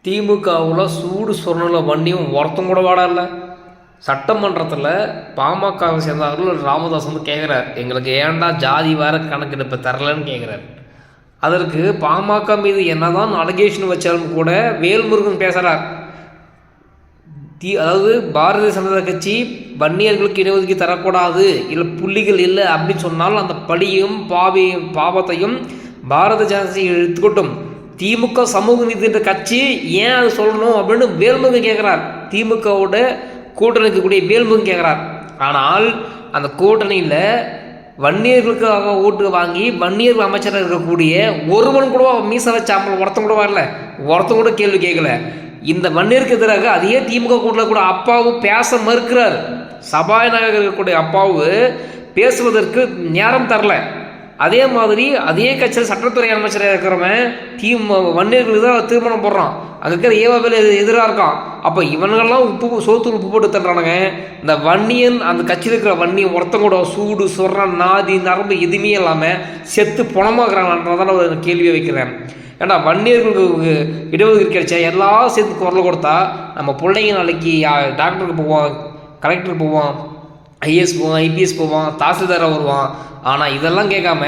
திமுகவில் சூடு சொர்ணில் வண்டியும் ஒருத்தம் கூட வாடல. சட்டமன்றத்தில் பாமகவை சேர்ந்தவர்கள் ராமதாஸ் வந்து கேட்குறார், எங்களுக்கு ஏன்டா ஜாதி வேற கணக்கெடுப்பு தரலன்னு கேட்குறார். அதற்கு பாமக மீது என்னதான் அலிகேஷன் வச்சாலும் கூட வேல்முருகன் பேசுகிறார். அதாவது பாரதிய ஜனதா கட்சி வன்னியர்களுக்கு இடஒதுக்கீடு தரக்கூடாது, இல்லை புள்ளிகள் இல்லை அப்படின்னு சொன்னால் அந்த படியும் பாவத்தையும் பாரதிய ஜனதா கட்சி எடுத்துக்கட்டும். திமுக சமூக நீதி என்ற கட்சி ஏன் அது சொல்லணும் அப்படின்னு வேல்முருகன் கேட்குறார். திமுகவோட கூட்டணி இருக்கக்கூடிய வேல்முருகன் கேட்குறார். ஆனால் அந்த கூட்டணியில் வன்னியர்களுக்காக ஓட்டு வாங்கி வன்னியர்கள் அமைச்சராக இருக்கக்கூடிய ஒருவன் கூட மீச வச்சாமல் ஒருத்தன் கூட வரல, ஒருத்தன் கூட கேள்வி கேட்கல. இந்த வன்னியருக்கு எதிராக அதே திமுக கூட்டத்தில் கூட அப்பாவும் பேச மறுக்கிறார். சபாநாயகர் இருக்கக்கூடிய அப்பாவு பேசுவதற்கு நேரம் தரல. அதே மாதிரி அதே கட்சியில் சட்டத்துறை அமைச்சராக இருக்கிறவன் வன்னியர்களுக்கு தான் தீர்மானம் போடுறான். அங்கே இருக்கிற ஏவாவில் எதிராக இருக்கான். அப்போ இவனுங்கெல்லாம் சோத்து உப்பு போட்டு தர்றானுங்க. இந்த வன்னியன் அந்த கட்சியில் இருக்கிற வன்னியன் ஒருத்தங்க கூட சூடு சொல்கிறான், நாதி நரம்பு எதுவுமே இல்லாமல் செத்து பணமாகறான்றதான் ஒரு கேள்வியை வைக்கிறேன். ஏன்னா வன்னியர்களுக்கு இடஒதுக்கீடு கிடைச்சா எல்லாம் சேர்த்து குரல் கொடுத்தா நம்ம பிள்ளைங்க நாளைக்கு டாக்டருக்கு போவான், கலெக்டருக்கு போவான், ஐஏஎஸ் போவான், ஐபிஎஸ் போவான், தாசில்தாராக வருவான். ஆனால் இதெல்லாம் கேட்காம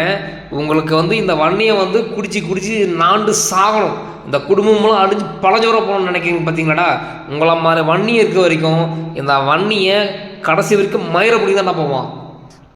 உங்களுக்கு வந்து இந்த வன்னியை வந்து குடிச்சு நாண்டு சாகணும், இந்த குடும்பமெல்லாம் அடிஞ்சு பழஞ்சோர போகணும்னு நினைக்கிறீங்க பார்த்தீங்களாடா. உங்களை மாதிரி வன்னி இருக்க வரைக்கும் இந்த வன்னியை கடைசி வரைக்கும் மயிரை பிடி தான் போவான்.